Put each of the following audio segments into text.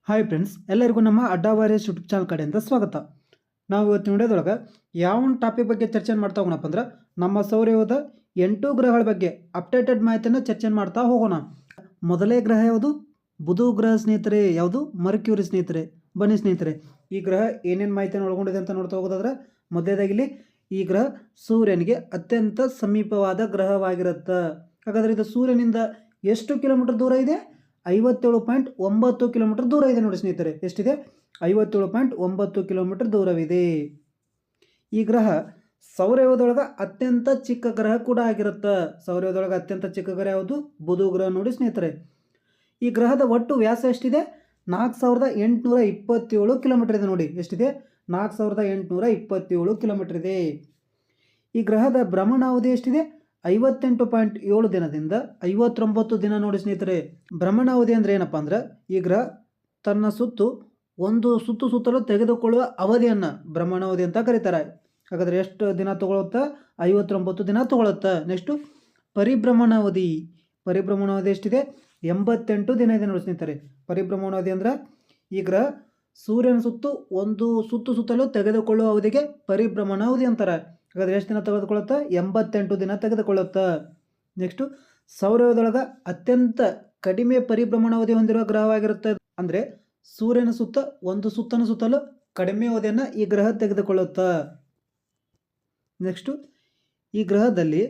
Hi friends, ಎಲ್ಲರಿಗೂ ನಮ್ಮ ಅಡ್ಡಾ ವಾರಿಯರ್ಸ್ ಯೂಟ್ಯೂಬ್ ಚಾನಲ್ ಕಡೆಯಿಂದ ಸ್ವಾಗತ. ನಾವು ಇವತ್ತು ವಿಡಿಯೋದೊಳಗೆ ಯಾವ ಟಾಪಿಕ್ ಬಗ್ಗೆ ಚರ್ಚೆ ಮಾಡ್ತಾ ಹೋಗೋಣಪ್ಪ ಅಂದ್ರೆ ನಮ್ಮ ಸೌರವ್ಯೂಹದ 8 ಗ್ರಹಗಳ ಬಗ್ಗೆ ಅಪ್ಡೇಟೆಡ್ ಮಾಹಿತಿಯನ್ನು ಚರ್ಚೆ ಮಾಡ್ತಾ ಹೋಗೋಣ. ಮೊದಲೇ ಗ್ರಹ ಯಾವುದು? ಬುಧ ಗ್ರಹ ಸ್ನೇಹಿತರೆ. ಯಾವುದು? ಮರ್ಕ್ಯೂರಿ ಸ್ನೇಹಿತರೆ. ಬನ್ನಿ ಸ್ನೇಹಿತರೆ, ಈ ಗ್ರಹ ಏನೇನು ಮಾಹಿತಿಯನ್ನು ಒಳಗೊಂಡಿದೆ ಅಂತ ನೋಡ್ತಾ ಹೋಗೋದಾದ್ರೆ, ಮೊದಲೇದಾಗಿ ಈ ಗ್ರಹ ಸೂರ್ಯನಿಗೆ ಅತ್ಯಂತ ಸಮೀಪವಾದ ಗ್ರಹವಾಗಿರುತ್ತೆ. ಹಾಗಾದರೆ ಇದು ಸೂರ್ಯನಿಂದ ಎಷ್ಟು ಕಿಲೋಮೀಟರ್ ದೂರ ಇದೆ? 57.9 ಕಿಲೋಮೀಟರ್ ದೂರ ಇದೆ ನೋಡಿ ಸ್ನೇಹಿತರೆ. ಎಷ್ಟಿದೆ? 57.9 ಕಿಲೋಮೀಟರ್ ದೂರವಿದೆ. ಈ ಗ್ರಹ ಸೌರವ್ಯೂಹದೊಳಗೆ ಅತ್ಯಂತ ಚಿಕ್ಕ ಗ್ರಹ ಕೂಡ ಆಗಿರುತ್ತೆ. ಸೌರವ್ಯೂಹದೊಳಗೆ ಅತ್ಯಂತ ಚಿಕ್ಕ ಗ್ರಹ ಯಾವುದು? ಬುಧ ಗ್ರಹ ನೋಡಿ ಸ್ನೇಹಿತರೆ. ಈ ಗ್ರಹದ ಒಟ್ಟು ವ್ಯಾಸ ಎಷ್ಟಿದೆ? 4827 ಕಿಲೋಮೀಟರ್ ಇದೆ ನೋಡಿ. ಎಷ್ಟಿದೆ? 4827 ಕಿಲೋಮೀಟರ್ ಇದೆ. ಈ ಗ್ರಹದ ಭ್ರಮಣಾವಧಿ ಎಷ್ಟಿದೆ? 58.7 ದಿನದಿಂದ 59 ದಿನ ನೋಡಿ ಸ್ನೇಹಿತರೆ. ಭ್ರಮಣಾವಧಿ ಅಂದರೆ ಏನಪ್ಪ ಅಂದ್ರೆ, ಈ ಗ್ರಹ ತನ್ನ ಒಂದು ಸುತ್ತಲು ತೆಗೆದುಕೊಳ್ಳುವ ಅವಧಿಯನ್ನು ಭ್ರಮಣಾವಧಿ ಅಂತ ಕರೀತಾರೆ. ಹಾಗಾದರೆ ಎಷ್ಟು ದಿನ ತಗೊಳುತ್ತಾ? 59 ದಿನ ತಗೊಳುತ್ತಾ. ನೆಕ್ಸ್ಟು ಪರಿಭ್ರಮಣಾವಧಿ. ಪರಿಭ್ರಮಣಾವಧಿ ಎಷ್ಟಿದೆ? 88 ದಿನ ಇದೆ ನೋಡಿ ಸ್ನೇಹಿತರೆ. ಪರಿಭ್ರಮಣಾವಧಿ ಅಂದ್ರೆ ಈ ಗ್ರಹ ಸೂರ್ಯನ ಒಂದು ಸುತ್ತಲು ತೆಗೆದುಕೊಳ್ಳುವ ಅವಧಿಗೆ ಪರಿಭ್ರಮಣಾವಧಿ ಅಂತಾರೆ. ಹಾಗಾದ್ರೆ ಎಷ್ಟು ದಿನ ತೆಗೆದುಕೊಳ್ಳುತ್ತಾ? 88 ದಿನ ತೆಗೆದುಕೊಳ್ಳುತ್ತಾ. ನೆಕ್ಸ್ಟು ಸೌರವ್ಯೂಹದೊಳಗೆ ಅತ್ಯಂತ ಕಡಿಮೆ ಪರಿಭ್ರಮಣಾವಧಿ ಹೊಂದಿರುವ ಗ್ರಹವಾಗಿರುತ್ತೆ. ಅಂದರೆ ಸೂರ್ಯನ ಒಂದು ಸುತ್ತಲು ಕಡಿಮೆ ಅವಧಿಯನ್ನು ಈ ಗ್ರಹ ತೆಗೆದುಕೊಳ್ಳುತ್ತಾ. ನೆಕ್ಸ್ಟು ಈ ಗ್ರಹದಲ್ಲಿ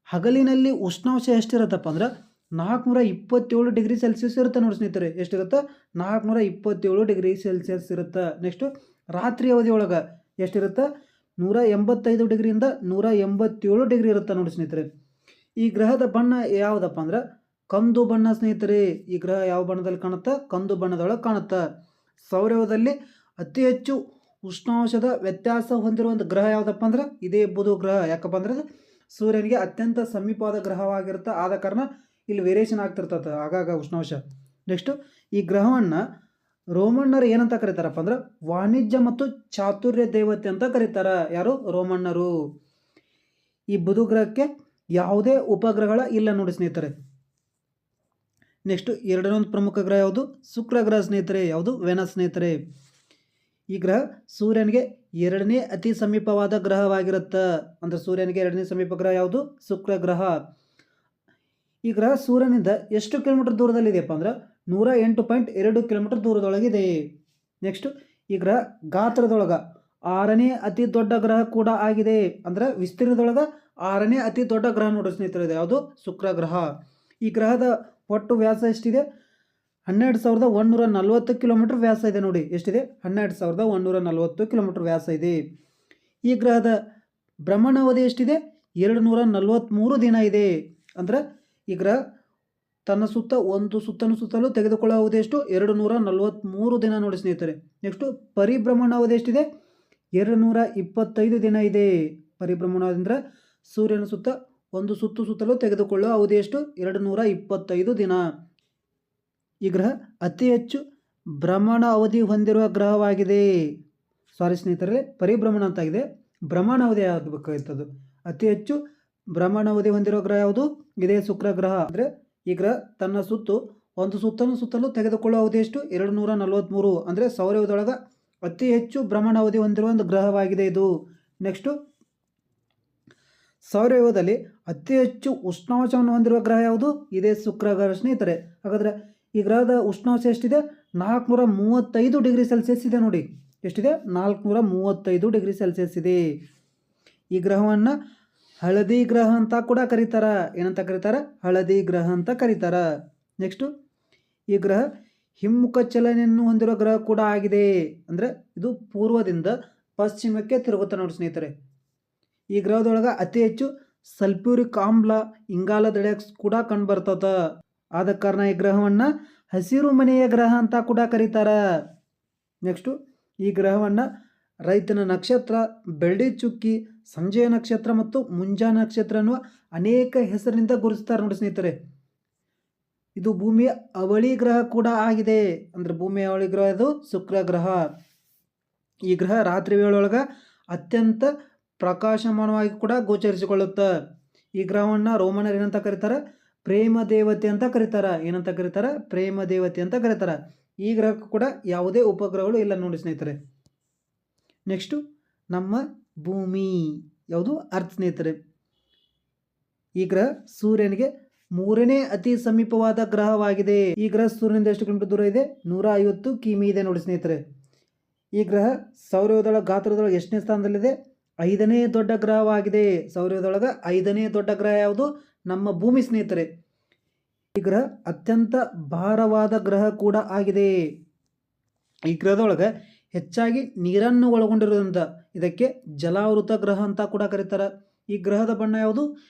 ಹಗಲಿನಲ್ಲಿ ಉಷ್ಣಾಂಶ ಎಷ್ಟಿರುತ್ತಪ್ಪ ಅಂದ್ರೆ 427 ಡಿಗ್ರಿ ಸೆಲ್ಸಿಯಸ್ ಇರುತ್ತೆ ನೋಡಿ ಸ್ನೇಹಿತರೆ. ಎಷ್ಟಿರುತ್ತೆ? 427 ಡಿಗ್ರಿ ಸೆಲ್ಸಿಯಸ್ ಇರುತ್ತೆ. ನೆಕ್ಸ್ಟು ರಾತ್ರಿ ಅವಧಿ ಒಳಗೆ ಎಷ್ಟಿರುತ್ತೆ? 185 ಡಿಗ್ರಿಯಿಂದ 187 ಡಿಗ್ರಿ ಇರುತ್ತೆ ನೋಡಿ ಸ್ನೇಹಿತರೆ. ಈ ಗ್ರಹದ ಬಣ್ಣ ಯಾವುದಪ್ಪ ಅಂದ್ರೆ ಕಂದು ಬಣ್ಣ ಸ್ನೇಹಿತರೆ. ಈ ಗ್ರಹ ಯಾವ ಬಣ್ಣದಲ್ಲಿ ಕಾಣುತ್ತಾ? ಕಂದು ಬಣ್ಣದೊಳಗೆ ಕಾಣುತ್ತಾ. ಸೌರವ್ಯೂಹದಲ್ಲಿ ಅತಿ ಹೆಚ್ಚು ಉಷ್ಣಾಂಶದ ವ್ಯತ್ಯಾಸ ಹೊಂದಿರುವ ಒಂದು ಗ್ರಹ ಯಾವುದಪ್ಪ ಅಂದ್ರೆ ಇದೇ ಬುಧ ಗ್ರಹ. ಯಾಕಪ್ಪ ಅಂದ್ರೆ ಸೂರ್ಯನಿಗೆ ಅತ್ಯಂತ ಸಮೀಪವಾದ ಗ್ರಹವಾಗಿರುತ್ತೆ. ಆದ ಕಾರಣ ಇಲ್ಲಿ ವೇರಿಯೇಷನ್ ಆಗ್ತಿರ್ತದೆ ಆಗಾಗ ಉಷ್ಣಾಂಶ. ನೆಕ್ಸ್ಟು ಈ ಗ್ರಹವನ್ನು ರೋಮನ್ನರು ಏನಂತ ಕರೀತಾರಪ್ಪ ಅಂದ್ರೆ ವಾಣಿಜ್ಯ ಮತ್ತು ಚಾತುರ್ಯ ದೇವತೆ ಅಂತ ಕರೀತಾರೆ. ಯಾರು? ರೋಮನ್ನರು. ಈ ಬುಧ ಗ್ರಹಕ್ಕೆ ಯಾವುದೇ ಉಪಗ್ರಹಗಳ ಇಲ್ಲ ನೋಡಿ ಸ್ನೇಹಿತರೆ. ನೆಕ್ಸ್ಟ್ ಎರಡನೇ ಪ್ರಮುಖ ಗ್ರಹ ಯಾವುದು? ಶುಕ್ರ ಗ್ರಹ ಸ್ನೇಹಿತರೆ. ಯಾವುದು? ವೆನಸ್ ಸ್ನೇಹಿತರೆ. ಈ ಗ್ರಹ ಸೂರ್ಯನಿಗೆ ಎರಡನೇ ಅತಿ ಸಮೀಪವಾದ ಗ್ರಹವಾಗಿರುತ್ತೆ. ಅಂದ್ರೆ ಸೂರ್ಯನಿಗೆ ಎರಡನೇ ಸಮೀಪ ಗ್ರಹ ಯಾವುದು? ಶುಕ್ರ ಗ್ರಹ. ಈ ಗ್ರಹ ಸೂರ್ಯನಿಂದ ಎಷ್ಟು ಕಿಲೋಮೀಟರ್ ದೂರದಲ್ಲಿದೆಯಪ್ಪ ಅಂದ್ರೆ 108.2 ಕಿಲೋಮೀಟರ್ ದೂರದೊಳಗಿದೆ. ನೆಕ್ಸ್ಟ್ ಈ ಗ್ರಹ ಗಾತ್ರದೊಳಗೆ 6ನೇ ಅತಿ ದೊಡ್ಡ ಗ್ರಹ ಕೂಡ ಆಗಿದೆ. ಅಂದ್ರೆ ವಿಸ್ತೀರ್ಣದೊಳಗೆ 6ನೇ ಅತಿ ದೊಡ್ಡ ಗ್ರಹ ನೋಡಿ ಸ್ನೇಹಿತರೆ. ಇದೆ ಯಾವುದು? ಶುಕ್ರ ಗ್ರಹ. ಈ ಗ್ರಹದ ಒಟ್ಟು ವ್ಯಾಸ ಎಷ್ಟಿದೆ? 12,140 ಕಿಲೋಮೀಟರ್ ವ್ಯಾಸ ಇದೆ ನೋಡಿ. ಎಷ್ಟಿದೆ? 12,140 ಕಿಲೋಮೀಟರ್ ವ್ಯಾಸ ಇದೆ. ಈ ಗ್ರಹದ ಭ್ರಮಣಾವಧಿ ಎಷ್ಟಿದೆ? 243 ದಿನ ಇದೆ. ಅಂದ್ರೆ ಈ ಗ್ರಹ ತನ್ನ ಒಂದು ಸುತ್ತಲು ತೆಗೆದುಕೊಳ್ಳುವ ಅವಧಿ ಎಷ್ಟು? 243 ದಿನ ನೋಡಿ ಸ್ನೇಹಿತರೆ. ನೆಕ್ಸ್ಟು ಪರಿಭ್ರಮಣಾವಧಿ ಎಷ್ಟಿದೆ? 225 ದಿನ ಇದೆ. ಪರಿಭ್ರಮಣಾವಧಿ ಅಂದರೆ ಸೂರ್ಯನ ಒಂದು ಸುತ್ತಲು ತೆಗೆದುಕೊಳ್ಳುವ ಅವಧಿ ಎಷ್ಟು? 225 ದಿನ. ಈ ಗ್ರಹ ಅತಿ ಹೆಚ್ಚು ಭ್ರಮಣ ಅವಧಿ ಹೊಂದಿರುವ ಗ್ರಹವಾಗಿದೆ. ಸಾರಿ ಸ್ನೇಹಿತರೆ, ಪರಿಭ್ರಮಣ ಅಂತಾಗಿದೆ. ಭ್ರಮಣ ಅವಧಿ ಆಗಬೇಕಾಗಿತ್ತದು. ಅತಿ ಹೆಚ್ಚು ಭ್ರಮಣಾವಧಿ ಹೊಂದಿರುವ ಗ್ರಹ ಯಾವುದು? ಇದೇ ಶುಕ್ರ ಗ್ರಹ. ಅಂದರೆ ಈ ಗ್ರಹ ತನ್ನ ಒಂದು ಸುತ್ತಲು ತೆಗೆದುಕೊಳ್ಳುವ ಅವಧಿ ಎಷ್ಟು? 243. ಅಂದರೆ ಸೌರವ್ಯೂಹದೊಳಗೆ ಅತಿ ಹೆಚ್ಚು ಭ್ರಮಣಾವಧಿ ಹೊಂದಿರುವ ಒಂದು ಗ್ರಹವಾಗಿದೆ ಇದು. ನೆಕ್ಸ್ಟು ಸೌರವ್ಯೂಹದಲ್ಲಿ ಅತಿ ಹೆಚ್ಚು ಉಷ್ಣಾಂಶವನ್ನು ಹೊಂದಿರುವ ಗ್ರಹ ಯಾವುದು? ಇದೇ ಶುಕ್ರ ಗ್ರಹ ಸ್ನೇಹಿತರೆ. ಹಾಗಾದರೆ ಈ ಗ್ರಹದ ಉಷ್ಣಾಂಶ ಎಷ್ಟಿದೆ? 435 ಡಿಗ್ರಿ ಸೆಲ್ಸಿಯಸ್ ಇದೆ ನೋಡಿ. ಎಷ್ಟಿದೆ? 435 ಡಿಗ್ರಿ ಸೆಲ್ಸಿಯಸ್ ಇದೆ. ಈ ಗ್ರಹವನ್ನು ಹಳದಿ ಗ್ರಹ ಅಂತ ಕೂಡ ಕರೀತಾರ. ಏನಂತ ಕರೀತಾರ? ಹಳದಿ ಗ್ರಹ ಅಂತ ಕರೀತಾರ. ನೆಕ್ಸ್ಟು ಈ ಗ್ರಹ ಹಿಮ್ಮುಖ ಚಲನೆಯನ್ನು ಹೊಂದಿರುವ ಗ್ರಹ ಕೂಡ ಆಗಿದೆ. ಅಂದರೆ ಇದು ಪೂರ್ವದಿಂದ ಪಶ್ಚಿಮಕ್ಕೆ ತಿರುಗುತ್ತೆ ನೋಡಿ ಸ್ನೇಹಿತರೆ. ಈ ಗ್ರಹದೊಳಗೆ ಅತಿ ಹೆಚ್ಚು ಸಲ್ಫ್ಯೂರಿಕ್ ಆಮ್ಲ, ಇಂಗಾಲದ ಡೈಆಕ್ಸೈಡ್ ಕೂಡ ಕಂಡುಬರ್ತದ. ಆದ ಕಾರಣ ಈ ಗ್ರಹವನ್ನು ಹಸಿರು ಮನೆಯ ಗ್ರಹ ಅಂತ ಕೂಡ ಕರೀತಾರ. ನೆಕ್ಸ್ಟು ಈ ಗ್ರಹವನ್ನು ರೈತನ ನಕ್ಷತ್ರ, ಬೆಳ್ಳಿ ಚುಕ್ಕಿ, ಸಂಜೆಯ ನಕ್ಷತ್ರ ಮತ್ತು ಮುಂಜಾನೆ ನಕ್ಷತ್ರ ಅನ್ನುವ ಅನೇಕ ಹೆಸರಿನಿಂದ ಗುರುತಿಸ್ತಾರೆ ನೋಡಿ ಸ್ನೇಹಿತರೆ. ಇದು ಭೂಮಿಯ ಅವಳಿ ಗ್ರಹ ಕೂಡ ಆಗಿದೆ. ಅಂದರೆ ಭೂಮಿಯ ಅವಳಿ ಗ್ರಹ ಇದು ಶುಕ್ರ ಗ್ರಹ. ಈ ಗ್ರಹ ರಾತ್ರಿ ವೇಳೆಯೊಳಗೆ ಅತ್ಯಂತ ಪ್ರಕಾಶಮಾನವಾಗಿ ಕೂಡ ಗೋಚರಿಸಿಕೊಳ್ಳುತ್ತೆ. ಈ ಗ್ರಹವನ್ನು ರೋಮನರು ಏನಂತ ಕರೀತಾರೆ? ಪ್ರೇಮ ದೇವತೆ ಅಂತ ಕರೀತಾರೆ. ಏನಂತ ಕರೀತಾರೆ? ಪ್ರೇಮ ದೇವತೆ ಅಂತ ಕರೀತಾರೆ. ಈ ಗ್ರಹಕ್ಕೂ ಕೂಡ ಯಾವುದೇ ಉಪಗ್ರಹಗಳು ಇಲ್ಲ ನೋಡಿ ಸ್ನೇಹಿತರೆ. ನೆಕ್ಸ್ಟು ನಮ್ಮ ಭೂಮಿ ಯಾವುದು ಅರ್ತ್ ಸ್ನೇಹಿತರೆ. ಈ ಗ್ರಹ ಸೂರ್ಯನಿಗೆ 3ನೇ ಅತಿ ಸಮೀಪವಾದ ಗ್ರಹವಾಗಿದೆ. ಈ ಗ್ರಹ ಸೂರ್ಯನಿಂದ ಎಷ್ಟು ಕಿಲೋಮೀಟರ್ ದೂರ ಇದೆ? 150 ಕಿಮಿ ಇದೆ ನೋಡಿ ಸ್ನೇಹಿತರೆ. ಈ ಗ್ರಹ ಸೌರವ್ಯೂಹದೊಳಗೆ ಗಾತ್ರದೊಳಗೆ ಎಷ್ಟನೇ ಸ್ಥಾನದಲ್ಲಿದೆ? 5ನೇ ದೊಡ್ಡ ಗ್ರಹವಾಗಿದೆ. ಸೌರವ್ಯೂಹದೊಳಗೆ 5ನೇ ದೊಡ್ಡ ಗ್ರಹ ಯಾವುದು? ನಮ್ಮ ಭೂಮಿ ಸ್ನೇಹಿತರೆ. ಈ ಗ್ರಹ ಅತ್ಯಂತ ಭಾರವಾದ ಗ್ರಹ ಕೂಡ ಆಗಿದೆ. ಈ ಗ್ರಹದೊಳಗೆ ಹೆಚ್ಚಾಗಿ ನೀರನ್ನು ಒಳಗೊಂಡಿರುವುದರಿಂದ ಇದಕ್ಕೆ ಜಲಾವೃತ ಗ್ರಹ ಅಂತ ಕೂಡ ಕರೀತಾರೆ. ಈ ಗ್ರಹದ ಬಣ್ಣ ಯಾವುದು?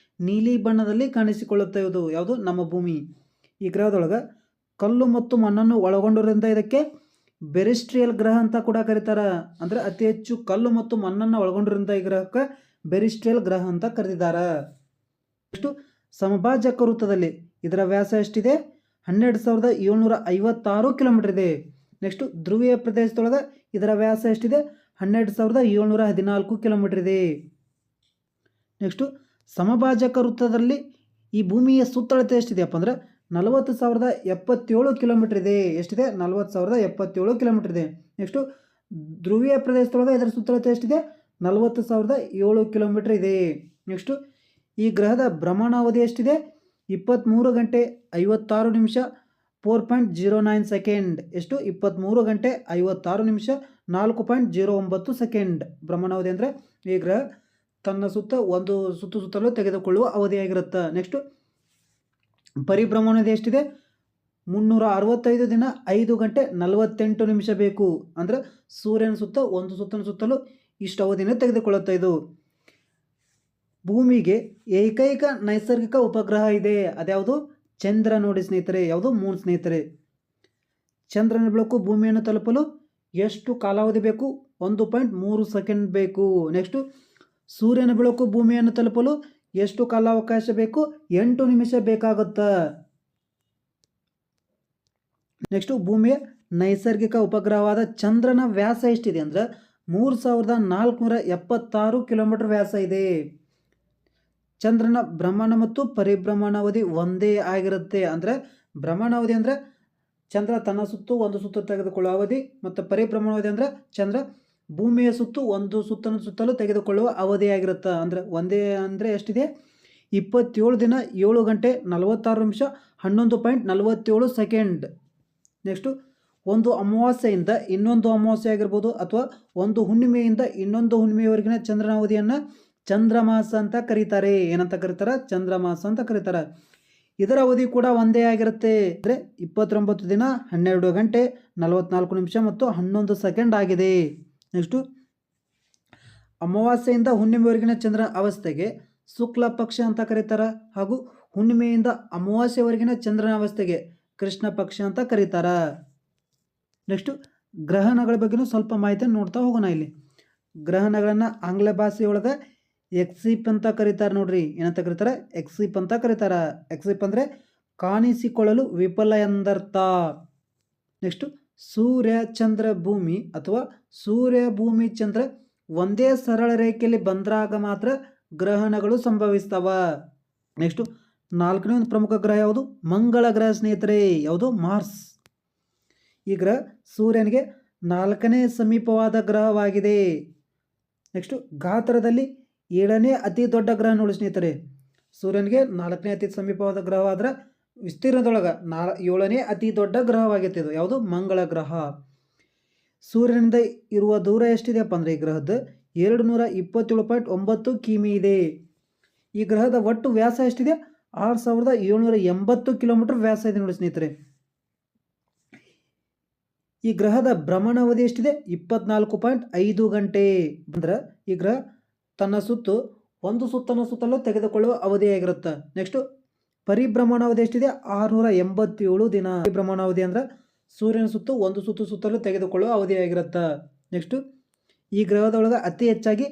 ನೀಲಿ ಬಣ್ಣದಲ್ಲಿ ಕಾಣಿಸಿಕೊಳ್ಳುತ್ತದೆ. ಯಾವುದು? ನಮ್ಮ ಭೂಮಿ. ಈ ಗ್ರಹದೊಳಗೆ ಕಲ್ಲು ಮತ್ತು ಮಣ್ಣನ್ನು ಒಳಗೊಂಡಿರೋದ್ರಿಂದ ಇದಕ್ಕೆ ಬೆರಿಸ್ಟ್ರಿಯಲ್ ಗ್ರಹ ಅಂತ ಕೂಡ ಕರೀತಾರೆ. ಅಂದರೆ ಅತಿ ಹೆಚ್ಚು ಕಲ್ಲು ಮತ್ತು ಮಣ್ಣನ್ನು ಒಳಗೊಂಡಿರೋದ್ರಿಂದ ಈ ಗ್ರಹಕ್ಕೆ ಬೆರಿಸ್ಟ್ರಿಯಲ್ ಗ್ರಹ ಅಂತ ಕರೆದಿದ್ದಾರೆ. ನೆಕ್ಸ್ಟು ಸಮಭಾಜಕ ವೃತ್ತದಲ್ಲಿ ಇದರ ವ್ಯಾಸ ಎಷ್ಟಿದೆ? 12,756 ಕಿಲೋಮೀಟರ್ ಇದೆ. ನೆಕ್ಸ್ಟು ಧ್ರುವೀಯ ಪ್ರದೇಶದೊಳಗೆ ಇದರ ವ್ಯಾಸ ಎಷ್ಟಿದೆ? 12,714 ಕಿಲೋಮೀಟರ್ ಇದೆ. ನೆಕ್ಸ್ಟು ಸಮಭಾಜಕ ವೃತ್ತದಲ್ಲಿ ಈ ಭೂಮಿಯ ಸುತ್ತಳತೆ ಎಷ್ಟಿದೆಯಪ್ಪ ಅಂದರೆ 40,077 ಕಿಲೋಮೀಟರ್ ಇದೆ. ಎಷ್ಟಿದೆ? 40,077 ಕಿಲೋಮೀಟರ್ ಇದೆ. ನೆಕ್ಸ್ಟು ಧ್ರುವೀಯ ಪ್ರದೇಶದೊಳಗೆ ಇದರ ಸುತ್ತಳತೆ ಎಷ್ಟಿದೆ? 40,007 ಕಿಲೋಮೀಟರ್ ಇದೆ. ನೆಕ್ಸ್ಟು ಈ ಗ್ರಹದ ಭ್ರಮಣಾವಧಿ ಎಷ್ಟಿದೆ? 23 ಗಂಟೆ 56 ನಿಮಿಷ 4.09 ಸೆಕೆಂಡ್. ಎಷ್ಟು? 23 ಗಂಟೆ 56 ನಿಮಿಷ 4.09 ಸೆಕೆಂಡ್ ಭ್ರಮಣಾವಧಿ. ಅಂದರೆ ಈ ಗ್ರಹ ತನ್ನ ಸುತ್ತ ಒಂದು ಸುತ್ತಲೂ ತೆಗೆದುಕೊಳ್ಳುವ ಅವಧಿಯಾಗಿರುತ್ತೆ. ನೆಕ್ಸ್ಟು ಪರಿಭ್ರಮಣಾವಧಿ ಎಷ್ಟಿದೆ? 365 ದಿನ 5 ಗಂಟೆ 48 ನಿಮಿಷ ಬೇಕು. ಅಂದರೆ ಸೂರ್ಯನ ಸುತ್ತ ಒಂದು ಸುತ್ತನ ಸುತ್ತಲೂ ಇಷ್ಟು ಅವಧಿಯನ್ನು ತೆಗೆದುಕೊಳ್ಳುತ್ತೆ. ಇದು ಭೂಮಿಗೆ ಏಕೈಕ ನೈಸರ್ಗಿಕ ಉಪಗ್ರಹ ಇದೆ. ಅದ್ಯಾವುದು? ಚಂದ್ರ ನೋಡಿ ಸ್ನೇಹಿತರೆ. ಯಾವುದು? ಮೂನ್ ಸ್ನೇಹಿತರೆ. ಚಂದ್ರನ ಬೆಳಕು ಭೂಮಿಯನ್ನು ತಲುಪಲು ಎಷ್ಟು ಕಾಲಾವಧಿ ಬೇಕು? 1.3 ಸೆಕೆಂಡ್ ಬೇಕು. ನೆಕ್ಸ್ಟು ಸೂರ್ಯನ ಬೆಳಕು ಭೂಮಿಯನ್ನು ತಲುಪಲು ಎಷ್ಟು ಕಾಲಾವಕಾಶ ಬೇಕು? 8 ನಿಮಿಷ ಬೇಕಾಗುತ್ತಾ. ನೆಕ್ಸ್ಟು ಭೂಮಿಯ ನೈಸರ್ಗಿಕ ಉಪಗ್ರಹವಾದ ಚಂದ್ರನ ವ್ಯಾಸ ಎಷ್ಟಿದೆ ಅಂದರೆ 3,476 ಕಿಲೋಮೀಟರ್ ವ್ಯಾಸ ಇದೆ. ಚಂದ್ರನ ಭ್ರಮಣ ಮತ್ತು ಪರಿಭ್ರಮಣಾವಧಿ ಒಂದೇ ಆಗಿರುತ್ತೆ. ಅಂದರೆ ಭ್ರಮಣಾವಧಿ ಅಂದರೆ ಚಂದ್ರ ತನ್ನ ಸುತ್ತು ಒಂದು ಸುತ್ತು ತೆಗೆದುಕೊಳ್ಳುವ ಅವಧಿ, ಮತ್ತು ಪರಿಭ್ರಮಣಾವಧಿ ಅಂದರೆ ಚಂದ್ರ ಭೂಮಿಯ ಸುತ್ತು ಒಂದು ಸುತ್ತನ ಸುತ್ತಲೂ ತೆಗೆದುಕೊಳ್ಳುವ ಅವಧಿಯಾಗಿರುತ್ತೆ. ಅಂದರೆ ಒಂದೇ. ಅಂದರೆ ಎಷ್ಟಿದೆ? 27 ದಿನ 7 ಗಂಟೆ 46 ನಿಮಿಷ 11.47 ಸೆಕೆಂಡ್. ನೆಕ್ಸ್ಟು ಒಂದು ಅಮಾವಾಸ್ಯೆಯಿಂದ ಇನ್ನೊಂದು ಅಮಾವಾಸ್ಯೆ ಆಗಿರ್ಬೋದು, ಅಥವಾ ಒಂದು ಹುಣ್ಣಿಮೆಯಿಂದ ಇನ್ನೊಂದು ಹುಣ್ಣಿಮೆಯವರೆಗಿನ ಚಂದ್ರನ ಅವಧಿಯನ್ನು ಚಂದ್ರಮಾಸ ಅಂತ ಕರೀತಾರೆ. ಏನಂತ ಕರೀತಾರೆ? ಚಂದ್ರಮಾಸ ಅಂತ ಕರೀತಾರೆ. ಇದರ ಅವಧಿ ಕೂಡ ಒಂದೇ ಆಗಿರುತ್ತೆ. ಅಂದರೆ 29 ದಿನ 12 ಗಂಟೆ 44 ನಿಮಿಷ ಮತ್ತು 11 ಸೆಕೆಂಡ್ ಆಗಿದೆ. ನೆಕ್ಸ್ಟು ಅಮಾವಾಸ್ಯೆಯಿಂದ ಹುಣ್ಣಿಮೆವರೆಗಿನ ಚಂದ್ರನ ಅವಸ್ಥೆಗೆ ಶುಕ್ಲ ಪಕ್ಷ ಅಂತ ಕರೀತಾರೆ, ಹಾಗೂ ಹುಣ್ಣಿಮೆಯಿಂದ ಅಮಾವಾಸ್ಯೆವರೆಗಿನ ಚಂದ್ರನ ಅವಸ್ಥೆಗೆ ಕೃಷ್ಣ ಪಕ್ಷ ಅಂತ ಕರೀತಾರೆ. ನೆಕ್ಸ್ಟು ಗ್ರಹಣಗಳ ಬಗ್ಗೆನೂ ಸ್ವಲ್ಪ ಮಾಹಿತಿಯನ್ನು ನೋಡ್ತಾ ಹೋಗೋಣ. ಇಲ್ಲಿ ಗ್ರಹಣಗಳನ್ನು ಆಂಗ್ಲ ಭಾಷೆಯೊಳಗೆ ಎಕ್ಸಿಪ್ ಅಂತ ಕರೀತಾರೆ ನೋಡ್ರಿ. ಏನಂತ ಕರೀತಾರೆ? ಎಕ್ಸಿಪ್ ಅಂತ ಕರೀತಾರೆ. ಎಕ್ಸಿಪ್ ಅಂದರೆ ಕಾಣಿಸಿಕೊಳ್ಳಲು ವಿಫಲ ಎಂದರ್ಥ. ನೆಕ್ಸ್ಟು ಸೂರ್ಯ ಚಂದ್ರ ಭೂಮಿ ಅಥವಾ ಸೂರ್ಯ ಭೂಮಿ ಚಂದ್ರ ಒಂದೇ ಸರಳ ರೇಖೆಯಲ್ಲಿ ಬಂದಾಗ ಮಾತ್ರ ಗ್ರಹಣಗಳು ಸಂಭವಿಸ್ತವ. ನೆಕ್ಸ್ಟು 4ನೇ ಒಂದು ಪ್ರಮುಖ ಗ್ರಹ ಯಾವುದು? ಮಂಗಳ ಗ್ರಹ ಸ್ನೇಹಿತರೆ. ಯಾವುದು? ಮಾರ್ಸ್. ಈ ಗ್ರಹ ಸೂರ್ಯನಿಗೆ 4ನೇ ಸಮೀಪವಾದ ಗ್ರಹವಾಗಿದೆ. ನೆಕ್ಸ್ಟು ಗಾತ್ರದಲ್ಲಿ 7ನೇ ಅತಿ ದೊಡ್ಡ ಗ್ರಹ ನೋಡಿ ಸ್ನೇಹಿತರೆ. ಸೂರ್ಯನಿಗೆ 4ನೇ ಅತಿ ಸಮೀಪವಾದ ಗ್ರಹವಾದ್ರೆ ವಿಸ್ತೀರ್ಣದೊಳಗೆ 7ನೇ ಅತಿ ದೊಡ್ಡ ಗ್ರಹವಾಗೈತೆ ಇದು. ಯಾವುದು? ಮಂಗಳ ಗ್ರಹ. ಸೂರ್ಯನಿಂದ ಇರುವ ದೂರ ಎಷ್ಟಿದೆಯಪ್ಪ ಅಂದರೆ ಈ ಗ್ರಹದ್ದು 227.9 ಕಿಮಿ ಇದೆ. ಈ ಗ್ರಹದ ಒಟ್ಟು ವ್ಯಾಸ ಎಷ್ಟಿದೆ? 6,780 ಕಿಲೋಮೀಟರ್ ವ್ಯಾಸ ಇದೆ ನೋಡಿ ಸ್ನೇಹಿತರೆ. ಈ ಗ್ರಹದ ಭ್ರಮಣಾವಧಿ ಎಷ್ಟಿದೆ? 24.5 ಗಂಟೆ. ಅಂದ್ರೆ ಈ ಗ್ರಹ ತನ್ನ ಸುತ್ತು ಒಂದು ಸುತ್ತನ ಸುತ್ತಲೂ ತೆಗೆದುಕೊಳ್ಳುವ ಅವಧಿಯಾಗಿರುತ್ತೆ. ನೆಕ್ಸ್ಟು ಪರಿಭ್ರಮಣಾವಧಿ ಎಷ್ಟಿದೆ? 687 ದಿನ. ಪರಿಭ್ರಮಣಾವಧಿ ಅಂದ್ರೆ ಸೂರ್ಯನ ಸುತ್ತು ಒಂದು ಸುತ್ತಲೂ ತೆಗೆದುಕೊಳ್ಳುವ ಅವಧಿಯಾಗಿರುತ್ತೆ. ನೆಕ್ಸ್ಟು ಈ ಗ್ರಹದೊಳಗೆ ಅತಿ ಹೆಚ್ಚಾಗಿ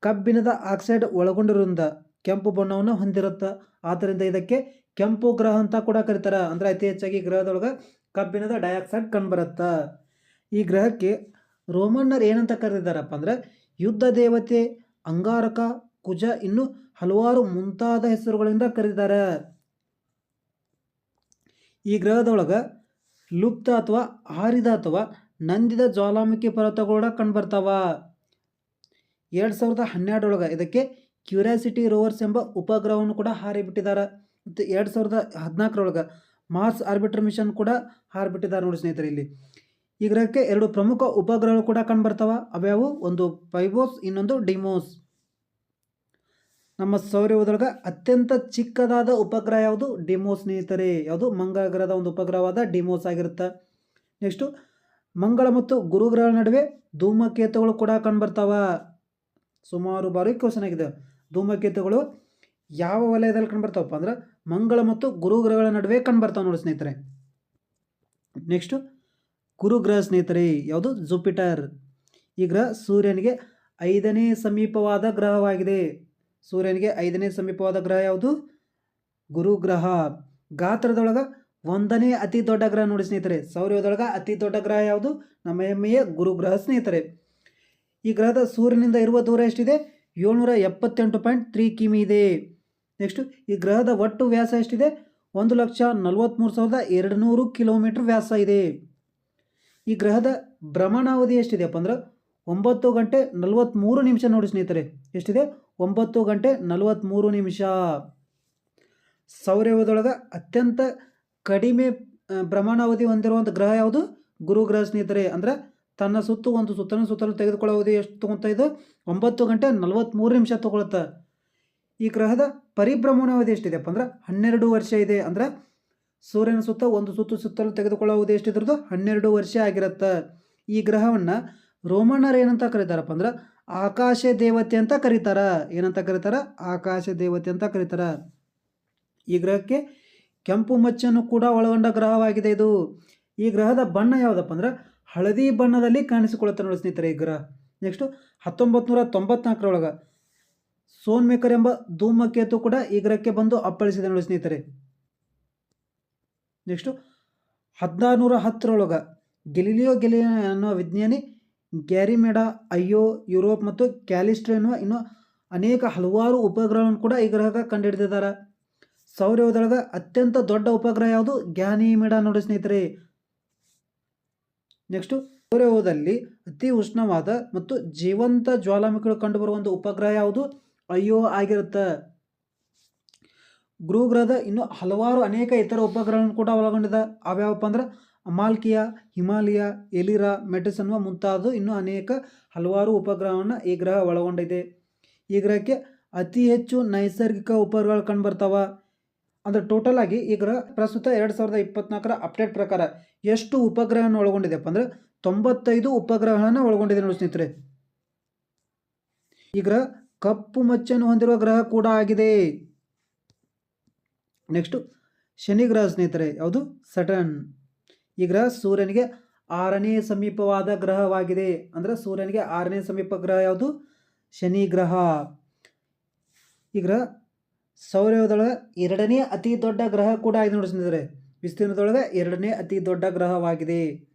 ಕಬ್ಬಿಣದ ಆಕ್ಸೈಡ್ ಒಳಗೊಂಡಿರೋದ್ರಿಂದ ಕೆಂಪು ಬಣ್ಣವನ್ನು ಹೊಂದಿರುತ್ತೆ. ಆದ್ದರಿಂದ ಇದಕ್ಕೆ ಕೆಂಪು ಗ್ರಹ ಅಂತ ಕೂಡ ಕರೀತಾರೆ. ಅಂದರೆ ಅತಿ ಹೆಚ್ಚಾಗಿ ಗ್ರಹದೊಳಗೆ ಕಬ್ಬಿಣದ ಡೈಆಕ್ಸೈಡ್ ಕಂಡುಬರುತ್ತೆ. ಈ ಗ್ರಹಕ್ಕೆ ರೋಮನ್ನರು ಏನಂತ ಕರೆದಿದ್ದಾರಪ್ಪ ಅಂದರೆ ಯುದ್ಧ ದೇವತೆ, ಅಂಗಾರಕ, ಕುಜ, ಇನ್ನು ಹಲವಾರು ಮುಂತಾದ ಹೆಸರುಗಳಿಂದ ಕರೆದಿದ್ದಾರೆ. ಈ ಗ್ರಹದೊಳಗೆ ಲುಪ್ತ ಅಥವಾ ಆರಿದ ಅಥವಾ ನಂದಿದ ಜ್ವಾಲಾಮುಖಿ ಪರ್ವತಗಳು ಕಂಡುಬರ್ತಾವ. 2012 ಇದಕ್ಕೆ ಕ್ಯೂರಿಯಾಸಿಟಿ ರೋವರ್ಸ್ ಎಂಬ ಉಪಗ್ರಹವನ್ನು ಕೂಡ ಹಾರಿಬಿಟ್ಟಿದ್ದಾರೆ. ಮತ್ತು 2014 ಮಾರ್ಸ್ ಆರ್ಬಿಟರ್ ಮಿಷನ್ ಕೂಡ ಹಾರಿಬಿಟ್ಟಿದ್ದಾರೆ ನೋಡಿ ಸ್ನೇಹಿತರೆ. ಇಲ್ಲಿ ಈ ಗ್ರಹಕ್ಕೆ 2 ಪ್ರಮುಖ ಉಪಗ್ರಹಗಳು ಕೂಡ ಕಂಡುಬರ್ತಾವ. ಅವ್ಯಾವು? ಒಂದು ಫೈಬೋಸ್, ಇನ್ನೊಂದು ಡಿಮೋಸ್. ನಮ್ಮ ಸೌರವ್ಯೂಹದೊಳಗೆ ಅತ್ಯಂತ ಚಿಕ್ಕದಾದ ಉಪಗ್ರಹ ಯಾವುದು? ಡಿಮೋಸ್ ಸ್ನೇಹಿತರೆ. ಯಾವುದು? ಮಂಗಳ ಗ್ರಹದ ಒಂದು ಉಪಗ್ರಹವಾದ ಡಿಮೋಸ್ ಆಗಿರುತ್ತೆ. ನೆಕ್ಸ್ಟು ಮಂಗಳ ಮತ್ತು ಗುರುಗ್ರಹಗಳ ನಡುವೆ ಧೂಮಕೇತುಗಳು ಕೂಡ ಕಂಡುಬರ್ತಾವ. ಸುಮಾರು ಬಾರಿ ಕ್ವಶನ್ ಆಗಿದೆ. ಧೂಮಕೇತುಗಳು ಯಾವ ವಲಯದಲ್ಲಿ ಕಂಡುಬರ್ತಾವಪ್ಪ ಅಂದ್ರೆ ಮಂಗಳ ಮತ್ತು ಗುರುಗ್ರಹಗಳ ನಡುವೆ ಕಂಡುಬರ್ತಾವೆ ನೋಡಿ ಸ್ನೇಹಿತರೆ. ನೆಕ್ಸ್ಟು ಗುರುಗ್ರಹ ಸ್ನೇಹಿತರೆ. ಯಾವುದು? ಜುಪಿಟರ್. ಈ ಗ್ರಹ ಸೂರ್ಯನಿಗೆ 5ನೇ ಸಮೀಪವಾದ ಗ್ರಹವಾಗಿದೆ. ಸೂರ್ಯನಿಗೆ 5ನೇ ಸಮೀಪವಾದ ಗ್ರಹ ಯಾವುದು? ಗುರುಗ್ರಹ. ಗಾತ್ರದೊಳಗೆ 1ನೇ ಅತಿ ದೊಡ್ಡ ಗ್ರಹ ನೋಡಿ ಸ್ನೇಹಿತರೆ. ಸೌರವ್ಯೂಹದೊಳಗೆ ಅತಿ ದೊಡ್ಡ ಗ್ರಹ ಯಾವುದು? ನಮ್ಮ ಹೆಮ್ಮೆಯ ಗುರುಗ್ರಹ ಸ್ನೇಹಿತರೆ. ಈ ಗ್ರಹದ ಸೂರ್ಯನಿಂದ ಇರುವ ದೂರ ಎಷ್ಟಿದೆ? 778.3 ಕಿಮಿ ಇದೆ. ನೆಕ್ಸ್ಟು ಈ ಗ್ರಹದ ಒಟ್ಟು ವ್ಯಾಸ ಎಷ್ಟಿದೆ? 1,43,200 ಕಿಲೋಮೀಟರ್ ವ್ಯಾಸ ಇದೆ. ಈ ಗ್ರಹದ ಭ್ರಮಣಾವಧಿ ಎಷ್ಟಿದೆಯಪ್ಪ ಅಂದ್ರೆ 9 ಗಂಟೆ 43 ನಿಮಿಷ ನೋಡಿ ಸ್ನೇಹಿತರೆ. ಎಷ್ಟಿದೆ? 9 ಗಂಟೆ 43 ನಿಮಿಷ. ಸೌರವ್ಯೂಹದೊಳಗೆ ಅತ್ಯಂತ ಕಡಿಮೆ ಭ್ರಮಣಾವಧಿ ಹೊಂದಿರುವಂಥ ಗ್ರಹ ಯಾವುದು? ಗುರುಗ್ರಹ ಸ್ನೇಹಿತರೆ. ಅಂದ್ರೆ ತನ್ನ ಒಂದು ಸುತ್ತನ್ನು ಸುತ್ತಲು ತೆಗೆದುಕೊಳ್ಳೋ ಅವಧಿ ಎಷ್ಟು ತೊಗೊತಾ ಇದು? 9 ಗಂಟೆ 43 ನಿಮಿಷ ತೊಗೊಳುತ್ತೆ. ಈ ಗ್ರಹದ ಪರಿಭ್ರಮಣಾವಧಿ ಎಷ್ಟಿದೆಯಪ್ಪ ಅಂದ್ರೆ 12 ವರ್ಷ ಇದೆ. ಅಂದ್ರೆ ಸೂರ್ಯನ ಸುತ್ತ ಒಂದು ಸುತ್ತಲು ತೆಗೆದುಕೊಳ್ಳೋ ಅವಧಿ ಎಷ್ಟಿದ್ರದ್ದು? 12 ವರ್ಷ ಆಗಿರುತ್ತೆ. ಈ ಗ್ರಹವನ್ನು ರೋಮನ್ನರು ಏನಂತ ಕರೀತಾರಪ್ಪ ಅಂದ್ರೆ ಆಕಾಶ ದೇವತೆ ಅಂತ ಕರೀತಾರ. ಏನಂತ ಕರೀತಾರ? ಆಕಾಶ ದೇವತೆ ಅಂತ ಕರೀತಾರ. ಈ ಗ್ರಹಕ್ಕೆ ಕೆಂಪು ಮಚ್ಚನ್ನು ಕೂಡ ಒಳಗೊಂಡ ಗ್ರಹವಾಗಿದೆ ಇದು. ಈ ಗ್ರಹದ ಬಣ್ಣ ಯಾವುದಪ್ಪ ಅಂದ್ರೆ ಹಳದಿ ಬಣ್ಣದಲ್ಲಿ ಕಾಣಿಸಿಕೊಳ್ಳುತ್ತೆ ನೋಡಿ ಸ್ನೇಹಿತರೆ ಈ ಗ್ರಹ. ನೆಕ್ಸ್ಟು 1994 ಸೋನ್ ಮೇಕರ್ ಎಂಬ ಧೂಮಕೇತು ಕೂಡ ಈ ಗ್ರಹಕ್ಕೆ ಬಂದು ಅಪ್ಪಳಿಸಿದೆ ನೋಡಿ ಸ್ನೇಹಿತರೆ. ನೆಕ್ಸ್ಟು 1610 ಗೆಲಿಲಿಯೋ ಅನ್ನುವ ವಿಜ್ಞಾನಿ ಗ್ಯಾರಿಮೆಡಾ, ಐಯೋ, ಯುರೋಪ್ ಮತ್ತು ಕ್ಯಾಲಿಸ್ಟ್ರೋ ಎನ್ನುವ ಇನ್ನೂ ಅನೇಕ ಹಲವಾರು ಉಪಗ್ರಹಗಳನ್ನು ಕೂಡ ಈ ಗ್ರಹಕ್ಕೆ ಕಂಡುಹಿಡಿದಿದ್ದಾರೆ. ಸೌರವ್ಯೂಹದೊಳಗೆ ಅತ್ಯಂತ ದೊಡ್ಡ ಉಪಗ್ರಹ ಯಾವುದು? ಗ್ಯಾನಿಮೆಡಾ ನೋಡಿ ಸ್ನೇಹಿತರೆ. ನೆಕ್ಸ್ಟು ಸೌರವ್ಯೂಹದಲ್ಲಿ ಅತಿ ಉಷ್ಣವಾದ ಮತ್ತು ಜೀವಂತ ಜ್ವಾಲಾಮುಖಿಗಳು ಕಂಡುಬರುವ ಒಂದು ಉಪಗ್ರಹ ಯಾವುದು? ಐಯೋ ಆಗಿರುತ್ತೆ. ಗುರುಗ್ರಹದ ಇನ್ನು ಹಲವಾರು ಅನೇಕ ಇತರ ಉಪಗ್ರಹಗಳನ್ನು ಕೂಡ ಒಳಗೊಂಡಿದೆ. ಅವ್ಯಾವಪ್ಪ ಅಂದ್ರೆ ಅಮಾಲ್ಕಿಯಾ, ಹಿಮಾಲಯ, ಎಲಿರಾ, ಮೆಟಿಸ್ ಅನ್ನುವ ಮುಂತಾದ ಇನ್ನೂ ಅನೇಕ ಹಲವಾರು ಉಪಗ್ರಹವನ್ನು ಈ ಗ್ರಹ ಒಳಗೊಂಡಿದೆ. ಈ ಗ್ರಹಕ್ಕೆ ಅತಿ ಹೆಚ್ಚು ನೈಸರ್ಗಿಕ ಉಪಗ್ರಹಗಳು ಕಂಡುಬರ್ತಾವ. ಅಂದರೆ ಟೋಟಲ್ ಆಗಿ ಈ ಗ್ರಹ ಪ್ರಸ್ತುತ 2024 ಅಪ್ಡೇಟ್ ಪ್ರಕಾರ ಎಷ್ಟು ಉಪಗ್ರಹವನ್ನು ಒಳಗೊಂಡಿದೆಪ್ಪ ಅಂದ್ರೆ 95 ಉಪಗ್ರಹಗಳನ್ನು ಒಳಗೊಂಡಿದೆ ನೋಡಿ ಸ್ನೇಹಿತರೆ. ಈ ಗ್ರಹ ಕಪ್ಪು ಮಚ್ಚನ್ನು ಹೊಂದಿರುವ ಗ್ರಹ ಕೂಡ ಆಗಿದೆ. ನೆಕ್ಸ್ಟು ಶನಿ ಗ್ರಹ ಸ್ನೇಹಿತರೆ. ಯಾವುದು? ಸಟರ್ನ್. ಈ ಗ್ರಹ ಸೂರ್ಯನಿಗೆ 6ನೇ ಸಮೀಪವಾದ ಗ್ರಹವಾಗಿದೆ. ಅಂದರೆ ಸೂರ್ಯನಿಗೆ 6ನೇ ಸಮೀಪ ಗ್ರಹ ಯಾವುದು? ಶನಿ ಗ್ರಹ. ಈ ಗ್ರಹ ಸೌರವ್ಯೂಹದೊಳಗೆ 2ನೇ ಅತಿ ದೊಡ್ಡ ಗ್ರಹ ಕೂಡ ಆಗಿದೆ ನೋಡಿ ಸ್ನೇಹಿತರೆ. ವಿಸ್ತೀರ್ಣದೊಳಗೆ 2ನೇ ಅತಿ ದೊಡ್ಡ ಗ್ರಹವಾಗಿದೆ.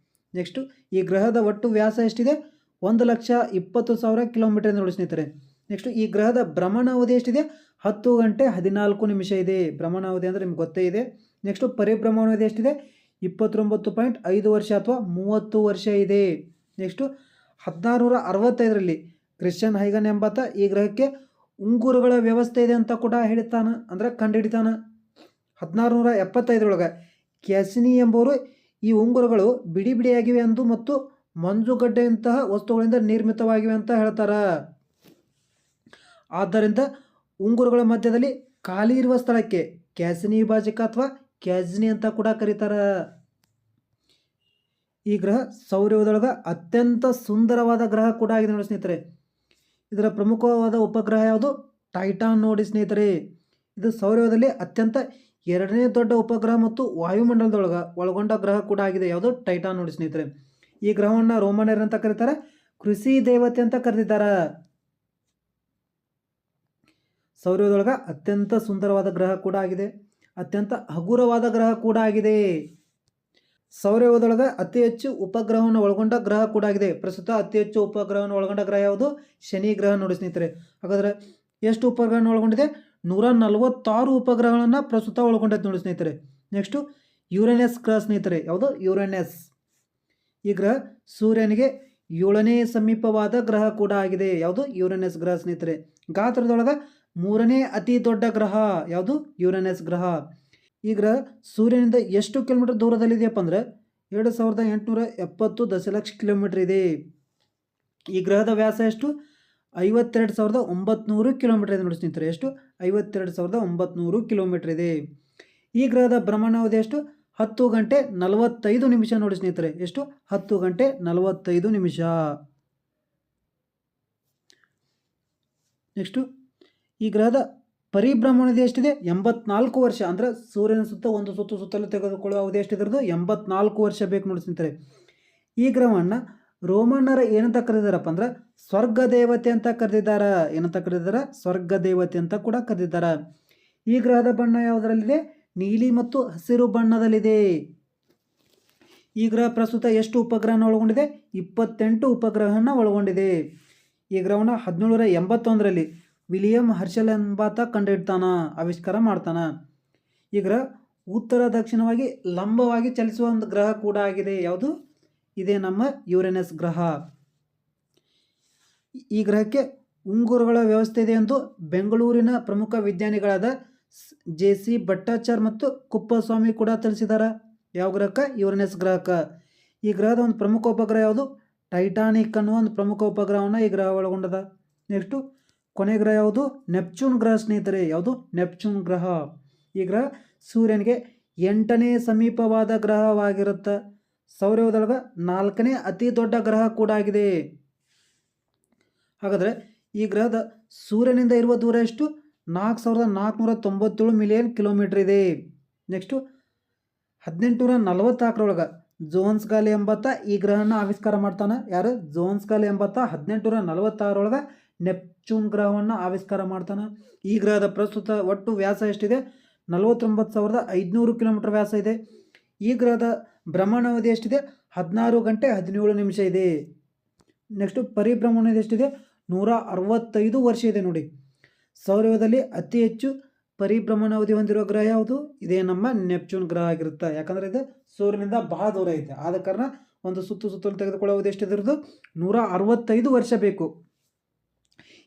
ನೆಕ್ಸ್ಟು ಈ ಗ್ರಹದ ಒಟ್ಟು ವ್ಯಾಸ ಎಷ್ಟಿದೆ? 1,20,000 ಕಿಲೋಮೀಟರ್ ನೋಡಿ ಸ್ನೇಹಿತರೆ. ನೆಕ್ಸ್ಟು ಈ ಗ್ರಹದ ಭ್ರಮಣಾವಧಿ ಎಷ್ಟಿದೆ? 10 ಗಂಟೆ 14 ನಿಮಿಷ ಇದೆ. ಭ್ರಮಣಾವಧಿ ಅಂದರೆ ನಿಮ್ಗೆ ಗೊತ್ತೇ ಇದೆ. ನೆಕ್ಸ್ಟು ಪರಿಭ್ರಮಣಾವಧಿ ಎಷ್ಟಿದೆ? 29.5 ವರ್ಷ ಅಥವಾ 30 ವರ್ಷ ಇದೆ. ನೆಕ್ಸ್ಟು 1665 ಕ್ರಿಶ್ಚಿಯನ್ ಹೈಗನ್ ಎಂಬಾತ ಈ ಗ್ರಹಕ್ಕೆ ಉಂಗುರಗಳ ವ್ಯವಸ್ಥೆ ಇದೆ ಅಂತ ಕೂಡ ಹೇಳ್ತಾನೆ, ಅಂದರೆ ಕಂಡುಹಿಡಿತಾನೆ. 1675 ಕ್ಯಾಸಿನಿ ಎಂಬುವರು ಈ ಉಂಗುರಗಳು ಬಿಡಿ ಬಿಡಿಯಾಗಿವೆ ಎಂದು ಮತ್ತು ಮಂಜುಗಡ್ಡೆಯಂತಹ ವಸ್ತುಗಳಿಂದ ನಿರ್ಮಿತವಾಗಿವೆ ಅಂತ ಹೇಳ್ತಾರೆ. ಆದ್ದರಿಂದ ಉಂಗುರಗಳ ಮಧ್ಯದಲ್ಲಿ ಖಾಲಿ ಇರುವ ಸ್ಥಳಕ್ಕೆ ಕ್ಯಾಸಿನಿ ವಿಭಾಜಕ ಅಥವಾ ಕ್ಯಾಸಿನಿ ಅಂತ ಕೂಡ ಕರೀತಾರೆ. ಈ ಗ್ರಹ ಸೌರವ್ಯೂಹದೊಳಗೆ ಅತ್ಯಂತ ಸುಂದರವಾದ ಗ್ರಹ ಕೂಡ ಆಗಿದೆ ನೋಡಿ ಸ್ನೇಹಿತರೆ. ಇದರ ಪ್ರಮುಖವಾದ ಉಪಗ್ರಹ ಯಾವುದು? ಟೈಟಾನ್ ನೋಡಿ ಸ್ನೇಹಿತರೆ. ಇದು ಸೌರವ್ಯೂಹದಲ್ಲಿ ಅತ್ಯಂತ 2ನೇ ದೊಡ್ಡ ಉಪಗ್ರಹ ಮತ್ತು ವಾಯುಮಂಡಲದೊಳಗೆ ಒಳಗೊಂಡ ಗ್ರಹ ಕೂಡ ಆಗಿದೆ. ಯಾವುದು? ಟೈಟಾನ್ ನೋಡಿ ಸ್ನೇಹಿತರೆ. ಈ ಗ್ರಹವನ್ನು ರೋಮನ್ನರು ಅಂತ ಕರೀತಾರೆ, ಕೃಷಿ ದೇವತೆ ಅಂತ ಕರೆದಿದ್ದಾರೆ. ಸೌರವ್ಯೂಹದೊಳಗೆ ಅತ್ಯಂತ ಸುಂದರವಾದ ಗ್ರಹ ಕೂಡ ಆಗಿದೆ, ಅತ್ಯಂತ ಹಗುರವಾದ ಗ್ರಹ ಕೂಡ ಆಗಿದೆ. ಸೌರವ್ಯೂಹದೊಳಗೆ ಅತಿ ಹೆಚ್ಚು ಉಪಗ್ರಹವನ್ನು ಒಳಗೊಂಡ ಗ್ರಹ ಕೂಡ ಆಗಿದೆ. ಪ್ರಸ್ತುತ ಅತಿ ಹೆಚ್ಚು ಉಪಗ್ರಹವನ್ನು ಒಳಗೊಂಡ ಗ್ರಹ ಯಾವುದು? ಶನಿ ಗ್ರಹ ನೋಡಿ ಸ್ನೇಹಿತರೆ. ಹಾಗಾದರೆ ಎಷ್ಟು ಉಪಗ್ರಹವನ್ನು ಒಳಗೊಂಡಿದೆ? 146 ಉಪಗ್ರಹಗಳನ್ನು ಪ್ರಸ್ತುತ ಒಳಗೊಂಡೈತೆ ನೋಡಿ ಸ್ನೇಹಿತರೆ. ನೆಕ್ಸ್ಟು ಯುರೇನಸ್ ಗ್ರಹ ಸ್ನೇಹಿತರೆ. ಯಾವುದು? ಯುರೇನಸ್. ಈ ಗ್ರಹ ಸೂರ್ಯನಿಗೆ 7ನೇ ಸಮೀಪವಾದ ಗ್ರಹ ಕೂಡ ಆಗಿದೆ. ಯಾವುದು? ಯುರೇನಸ್ ಗ್ರಹ ಸ್ನೇಹಿತರೆ. ಗಾತ್ರದೊಳಗೆ 3ನೇ ಅತಿ ದೊಡ್ಡ ಗ್ರಹ ಯಾವುದು? ಯುರೇನಸ್ ಗ್ರಹ. ಈ ಗ್ರಹ ಸೂರ್ಯನಿಂದ ಎಷ್ಟು ಕಿಲೋಮೀಟರ್ ದೂರದಲ್ಲಿದೆಯಪ್ಪ ಅಂದರೆ 2870 ದಶಲಕ್ಷ ಕಿಲೋಮೀಟರ್ ಇದೆ. ಈ ಗ್ರಹದ ವ್ಯಾಸ ಎಷ್ಟು? 52,900 ಕಿಲೋಮೀಟರ್ ಇದೆ ನೋಡಿ ಸ್ನೇಹಿತರೆ. ಎಷ್ಟು? 52,900 ಕಿಲೋಮೀಟರ್ ಇದೆ. ಈ ಗ್ರಹದ ಭ್ರಮಣಾವಧಿ ಎಷ್ಟು? 10 ಗಂಟೆ 45 ನಿಮಿಷ ನೋಡಿ ಸ್ನೇಹಿತರೆ. ಎಷ್ಟು? 10 ಗಂಟೆ 45 ನಿಮಿಷ. ನೆಕ್ಸ್ಟು ಈ ಗ್ರಹದ ಪರಿಭ್ರಮಣಾವಧಿ ಎಷ್ಟಿದೆ? 84 ವರ್ಷ. ಅಂದರೆ ಸೂರ್ಯನ ಸುತ್ತ ಒಂದು ಸುತ್ತಲೂ ತೆಗೆದುಕೊಳ್ಳುವ ಅವಧಿ ಎಷ್ಟಿದ್ರದ್ದು? 84 ವರ್ಷ ಬೇಕು ನೋಡಿ ಸ್ನೇಹಿತರೆ. ಈ ಗ್ರಹವನ್ನು ರೋಮನ್ನರ ಏನಂತ ಕರೆದಿದ್ದಾರಪ್ಪ ಅಂದ್ರೆ ಸ್ವರ್ಗ ದೇವತೆ ಅಂತ ಕರೆದಿದ್ದಾರೆ. ಏನಂತ ಕರೆದಿದ್ದಾರೆ? ಸ್ವರ್ಗ ದೇವತೆ ಅಂತ ಕೂಡ ಕರೆದಿದ್ದಾರೆ. ಈ ಗ್ರಹದ ಬಣ್ಣ ಯಾವುದರಲ್ಲಿದೆ? ನೀಲಿ ಮತ್ತು ಹಸಿರು ಬಣ್ಣದಲ್ಲಿದೆ. ಈ ಗ್ರಹ ಪ್ರಸ್ತುತ ಎಷ್ಟು ಉಪಗ್ರಹನ ಒಳಗೊಂಡಿದೆ? 28 ಉಪಗ್ರಹನ ಒಳಗೊಂಡಿದೆ. ಈ ಗ್ರಹವನ್ನು 1781ರಲ್ಲಿ ವಿಲಿಯಂ ಹರ್ಷೆಲ್ ಎಂಬಾತ ಕಂಡುಹಿಡ್ತಾನ, ಆವಿಷ್ಕಾರ ಮಾಡ್ತಾನ. ಈ ಗ್ರಹ ಉತ್ತರ ದಕ್ಷಿಣವಾಗಿ ಲಂಬವಾಗಿ ಚಲಿಸುವ ಒಂದು ಗ್ರಹ ಕೂಡ ಆಗಿದೆ. ಯಾವುದು? ಇದೇ ನಮ್ಮ ಯುರೇನಸ್ ಗ್ರಹ. ಈ ಗ್ರಹಕ್ಕೆ ಉಂಗುರಗಳ ವ್ಯವಸ್ಥೆ ಇದೆ ಎಂದು ಬೆಂಗಳೂರಿನ ಪ್ರಮುಖ ವಿಜ್ಞಾನಿಗಳಾದ JC ಭಟ್ಟಾಚಾರ್ ಮತ್ತು ಕುಪ್ಪಸ್ವಾಮಿ ಕೂಡ ತಿಳಿಸಿದ್ದಾರೆ. ಯಾವ ಗ್ರಹಕ್ಕೆ? ಯುರೇನಸ್ ಗ್ರಹಕ್ಕೆ. ಈ ಗ್ರಹದ ಒಂದು ಪ್ರಮುಖ ಉಪಗ್ರಹ ಯಾವುದು? ಟೈಟಾನಿಕ್ ಅನ್ನುವ ಒಂದು ಪ್ರಮುಖ ಉಪಗ್ರಹವನ್ನು ಈ ಗ್ರಹ ಒಳಗೊಂಡದ. ನೆಕ್ಸ್ಟು ಕೊನೆ ಗ್ರಹ ಯಾವುದು? ನೆಪ್ಚೂನ್ ಗ್ರಹ ಸ್ನೇಹಿತರೆ. ಯಾವುದು? ನೆಪ್ಚೂನ್ ಗ್ರಹ. ಈ ಗ್ರಹ ಸೂರ್ಯನಿಗೆ 8ನೇ ಸಮೀಪವಾದ ಗ್ರಹವಾಗಿರುತ್ತೆ. ಸೌರವ್ಯೂಹದೊಳಗೆ 4ನೇ ಅತಿ ದೊಡ್ಡ ಗ್ರಹ ಕೂಡ ಆಗಿದೆ. ಹಾಗಾದರೆ ಈ ಗ್ರಹದ ಸೂರ್ಯನಿಂದ ಇರುವ ದೂರ ಎಷ್ಟು? 4,497 ಮಿಲಿಯನ್ ಕಿಲೋಮೀಟರ್ ಇದೆ. ನೆಕ್ಸ್ಟು 1844 ಜೋನ್ಸ್ ಗಾಲಿ ಎಂಬಾತ ಈ ಗ್ರಹನ ಆವಿಷ್ಕಾರ ಮಾಡ್ತಾನೆ. ಯಾರು? ಜೋನ್ಸ್ ಗಾಲಿ ಎಂಬಾತ 1846 ನೆಪ್ಚೂನ್ ಗ್ರಹವನ್ನು ಆವಿಷ್ಕಾರ ಮಾಡ್ತಾನೆ. ಈ ಗ್ರಹದ ಪ್ರಸ್ತುತ ಒಟ್ಟು ವ್ಯಾಸ ಎಷ್ಟಿದೆ? 49,500 ಕಿಲೋಮೀಟರ್ ವ್ಯಾಸ ಇದೆ. ಈ ಗ್ರಹದ ಭ್ರಮಣಾವಧಿ ಎಷ್ಟಿದೆ? 16 ಗಂಟೆ 17 ನಿಮಿಷ ಇದೆ. ನೆಕ್ಸ್ಟು ಪರಿಭ್ರಮಣಾವಧಿ ಎಷ್ಟಿದೆ? 165 ವರ್ಷ ಇದೆ ನೋಡಿ. ಸೌರವ್ಯೂಹದಲ್ಲಿ ಅತಿ ಹೆಚ್ಚು ಪರಿಭ್ರಮಣಾವಧಿ ಹೊಂದಿರುವ ಗ್ರಹ ಯಾವುದು? ಇದೇ ನಮ್ಮ ನೆಪ್ಚೂನ್ ಗ್ರಹ ಆಗಿರುತ್ತೆ. ಯಾಕಂದರೆ ಇದು ಸೂರ್ಯನಿಂದ ಬಹಳ ದೂರ ಐತೆ. ಆದ ಕಾರಣ ಒಂದು ಸುತ್ತಲೂ ತೆಗೆದುಕೊಳ್ಳುವುದು ಎಷ್ಟಿದ್ರದ್ದು? 165 ವರ್ಷ ಬೇಕು.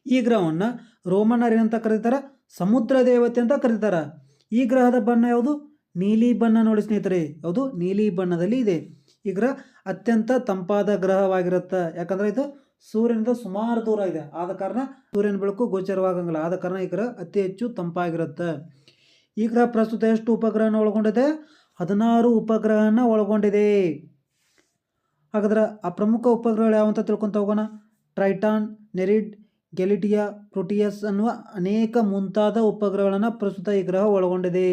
ಈ ಗ್ರಹವನ್ನು ರೋಮನ್ನರು ಏನಂತ ಕರೀತಾರೆ? ಸಮುದ್ರ ದೇವತೆ ಅಂತ ಕರೀತಾರೆ. ಈ ಗ್ರಹದ ಬಣ್ಣ ಯಾವುದು? ನೀಲಿ ಬಣ್ಣ ನೋಡಿ ಸ್ನೇಹಿತರೆ. ಯಾವುದು? ನೀಲಿ ಬಣ್ಣದಲ್ಲಿ ಇದೆ. ಈ ಗ್ರಹ ಅತ್ಯಂತ ತಂಪಾದ ಗ್ರಹವಾಗಿರುತ್ತೆ. ಯಾಕಂದರೆ ಇದು ಸೂರ್ಯನಿಂದ ಸುಮಾರು ದೂರ ಇದೆ. ಆದ ಕಾರಣ ಸೂರ್ಯನ ಬೆಳಕು ಗೋಚರವಾಗಂಗಿಲ್ಲ. ಆದ ಕಾರಣ ಈ ಗ್ರಹ ಅತಿ ಹೆಚ್ಚು ತಂಪಾಗಿರುತ್ತೆ. ಈ ಗ್ರಹ ಪ್ರಸ್ತುತ ಎಷ್ಟು ಉಪಗ್ರಹನ ಒಳಗೊಂಡಿದೆ? 16 ಉಪಗ್ರಹನ ಒಳಗೊಂಡಿದೆ. ಹಾಗಾದ್ರೆ ಆ ಪ್ರಮುಖ ಉಪಗ್ರಹಗಳು ಯಾವಂತ ತಿಳ್ಕೊಂತ ಹೋಗೋಣ. ಟ್ರೈಟಾನ್, ನೆರಿಡ್, ಗೆಲಿಟಿಯಾ, ಪ್ರೋಟಿಯಸ್ ಅನ್ನುವ ಅನೇಕ ಮುಂತಾದ ಉಪಗ್ರಹಗಳನ್ನು ಪ್ರಸ್ತುತ ಈ ಗ್ರಹ ಒಳಗೊಂಡಿದೆ.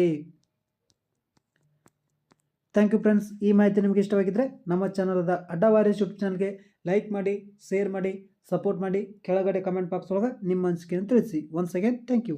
Thank you friends. ಈ ಮಾಹಿತಿ ನಿಮಗೆ ಇಷ್ಟವಾಗಿದ್ದರೆ ನಮ್ಮ ಚಾನಲ್ದ ಅಡ್ಡವಾರಿ ಯೂಟ್ಯೂಬ್ ಚಾನಲ್ಗೆ ಲೈಕ್ ಮಾಡಿ, ಶೇರ್ ಮಾಡಿ, ಸಪೋರ್ಟ್ ಮಾಡಿ. ಕೆಳಗಡೆ ಕಮೆಂಟ್ ಬಾಕ್ಸ್ ಒಳಗೆ ನಿಮ್ಮ ಅನಿಸಿಕೆಯನ್ನು ತಿಳಿಸಿ. Once again thank you.